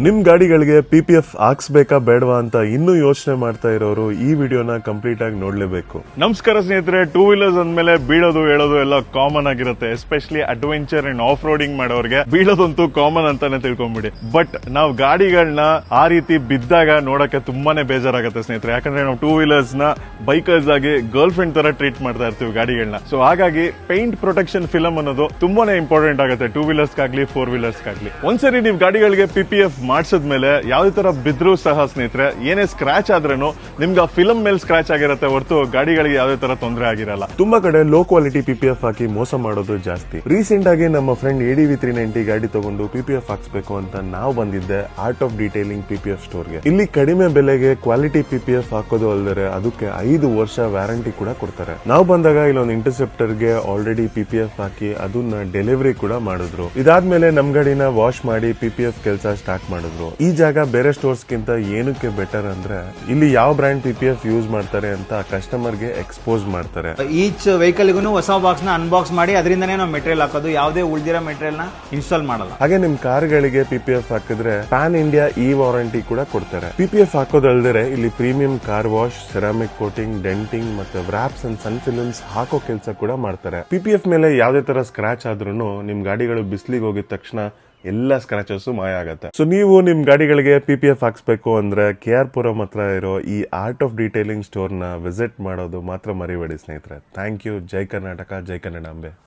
ನಿಮ್ ಗಾಡಿಗಳಿಗೆ PPF ಹಾಕ್ಸ್ಬೇಕಾ ಬೇಡವಾ ಅಂತ ಇನ್ನೂ ಯೋಚನೆ ಮಾಡ್ತಾ ಇರೋರು ಈ ವಿಡಿಯೋನ ಕಂಪ್ಲೀಟ್ ಆಗಿ ನೋಡ್ಲೇಬೇಕು. ನಮಸ್ಕಾರ ಸ್ನೇಹಿತರೆ, ಟೂ ವೀಲರ್ಸ್ ಅಂದ್ಮೇಲೆ ಬೀಳೋದು ಹೇಳೋದು ಎಲ್ಲ ಕಾಮನ್ ಆಗಿರುತ್ತೆ. Especially adventure and off roading ಮಾಡೋರಿಗೆ ಬೀಳೋದಂತೂ ಕಾಮನ್ ಅಂತಾನೆ ತಿಳ್ಕೊಂಬಿಡಿ. ಬಟ್ ನಾವು ಗಾಡಿಗಳನ್ನ ಆ ರೀತಿ ಬಿದ್ದಾಗ ನೋಡಕ್ಕೆ ತುಂಬಾನೇ ಬೇಜಾರಾಗುತ್ತೆ ಸ್ನೇಹಿತರೆ. ಯಾಕಂದ್ರೆ ನಾವು ಟೂ ವೀಲರ್ಸ್ ನ ಬೈಕರ್ಸ್ ಆಗಿ ಗರ್ಲ್ ಫ್ರೆಂಡ್ ತರ ಟ್ರೀಟ್ ಮಾಡ್ತಾ ಇರ್ತೀವಿ ಗಾಡಿಗಳನ್ನ. ಸೊ ಹಾಗಾಗಿ ಪೇಂಟ್ ಪ್ರೊಟೆಕ್ಷನ್ ಫಿಲಮ್ ಅನ್ನೋದು ತುಂಬಾನೇ ಇಂಪಾರ್ಟೆಂಟ್ ಆಗುತ್ತೆ ಟೂ ವೀಲರ್ಸ್ ಗಾಗ್ಲಿ ಫೋರ್ ವೀಲರ್ಸ್ ಗಾಗ್ಲಿ. ಒಂದ್ಸರಿ ನೀವು ಗಾಡಿಗಳಿಗೆ PPF ಮಾಡಿಸಿದ್ಮೇಲೆ ಯಾವ್ದೇ ತರ ಬಿದ್ರೂ ಸಹ ಸ್ನೇಹಿತರೆ, ಏನೇ ಸ್ಕ್ರಾಚ್ ಆದ್ರೂ ನಿಮ್ಗೆ ಆ ಫಿಲಮ್ ಮೇಲೆ ಸ್ಕ್ರಾಚ್ ಆಗಿರುತ್ತೆ ಹೊರತು ಗಾಡಿಗಳಿಗೆ ಯಾವ್ದೇ ತರ ತೊಂದರೆ ಆಗಿರಲ್ಲ. ತುಂಬಾ ಕಡೆ ಲೋ ಕ್ವಾಲಿಟಿ PPF ಹಾಕಿ ಮೋಸ ಮಾಡೋದು ಜಾಸ್ತಿ. ರೀಸೆಂಟ್ ಆಗಿ ನಮ್ಮ ಫ್ರೆಂಡ್ ADV 390 ಗಾಡಿ ತಗೊಂಡು PPF ಹಾಕ್ಸ್ಬೇಕು ಅಂತ ನಾವು ಬಂದಿದ್ದೆ ಆರ್ಟ್ ಆಫ್ ಡೀಟೇಲಿಂಗ್ PPF ಸ್ಟೋರ್ಗೆ. ಇಲ್ಲಿ ಕಡಿಮೆ ಬೆಲೆಗೆ ಕ್ವಾಲಿಟಿ PPF ಹಾಕೋದು ಅಲ್ಲದೆ ಅದಕ್ಕೆ 5 ವರ್ಷ ವ್ಯಾರಂಟಿ ಕೂಡ ಕೊಡ್ತಾರೆ. ನಾವು ಬಂದಾಗ ಇಲ್ಲೊಂದು ಇಂಟರ್ಸೆಪ್ಟರ್ ಗೆ ಆಲ್ರೆಡಿ PPF ಹಾಕಿ ಅದನ್ನ ಡೆಲಿವರಿ ಕೂಡ ಮಾಡಿದ್ರು. ಇದಾದ್ಮೇಲೆ ನಮ್ ಗಾಡಿನ ವಾಶ್ ಮಾಡಿ PPF ಕೆಲಸ ಸ್ಟಾರ್ಟ್ ಮಾಡಿದ್ರು. ಈ ಜಾಗ ಬೇರೆ ಸ್ಟೋರ್ಸ್ ಗಿಂತ ಏನಕ್ಕೆ ಬೆಟರ್ ಅಂದ್ರೆ ಇಲ್ಲಿ ಯಾವ ಬ್ರ್ಯಾಂಡ್ PPF ಯೂಸ್ ಮಾಡ್ತಾರೆ ಅಂತ ಕಸ್ಟಮರ್ ಗೆ ಎಕ್ಸ್ಪೋಸ್ ಮಾಡ್ತಾರೆ. ಈಚ್ ವೆಹಿಕಲ್ ಗೂ ಹೊಸ ಬಾಕ್ಸ್ ನ ಅನ್ಬಾಕ್ಸ್ ಮಾಡಿ ಅದರಿಂದನೇ ನಾವು ಮೆಟೀರಿಯಲ್ ಹಾಕೋದು, ಯಾವುದೇ ಉಳಿದಿರೋ ಮೆಟೀರಿಯಲ್ ನ ಇನ್ಸ್ಟಾಲ್ ಮಾಡಲ್ಲ. ಹಾಗೆ ನಿಮ್ ಕಾರ್ ಗಳಿಗೆ PPF ಹಾಕಿದ್ರೆ ಪ್ಯಾನ್ ಇಂಡಿಯಾ ವಾರಂಟಿ ಕೂಡ ಕೊಡ್ತಾರೆ. PPF ಹಾಕೋದಲ್ದರೆ ಇಲ್ಲಿ premium car wash, ceramic coating, denting ಮತ್ತೆ ವ್ರಾಪ್ಸ್ ಅಂಡ್ ಸನ್ ಫಿಲ್ಮ್ಸ್ ಹಾಕೋ ಕೆಲಸ ಕೂಡ ಮಾಡ್ತಾರೆ. PPF ಮೇಲೆ ಯಾವ್ದೇ ತರ ಸ್ಕ್ರಾಚ್ ಆದ್ರೂ ನಿಮ್ ಗಾಡಿಗಳು ಬಿಸಿಲಿಗೆ ಹೋಗಿದ ತಕ್ಷಣ ಎಲ್ಲ ಸ್ಕ್ರಾಚಸ್ ಮಾಯ ಆಗತ್ತೆ. ಸೊ ನೀವು ನಿಮ್ ಗಾಡಿಗಳಿಗೆ PPF ಹಾಕ್ಸ್ಬೇಕು ಅಂದ್ರೆ KR ಪುರಂ ಹತ್ರ ಇರೋ ಈ ಆರ್ಟ್ ಆಫ್ ಡೀಟೇಲಿಂಗ್ ಸ್ಟೋರ್ ನ ವಿಸಿಟ್ ಮಾಡೋದು ಮಾತ್ರ ಮರಿಬೇಡಿ ಸ್ನೇಹಿತರೆ. Thank you. ಜೈ ಕರ್ನಾಟಕ, ಜೈ ಕನ್ನಡಾಂಬೆ.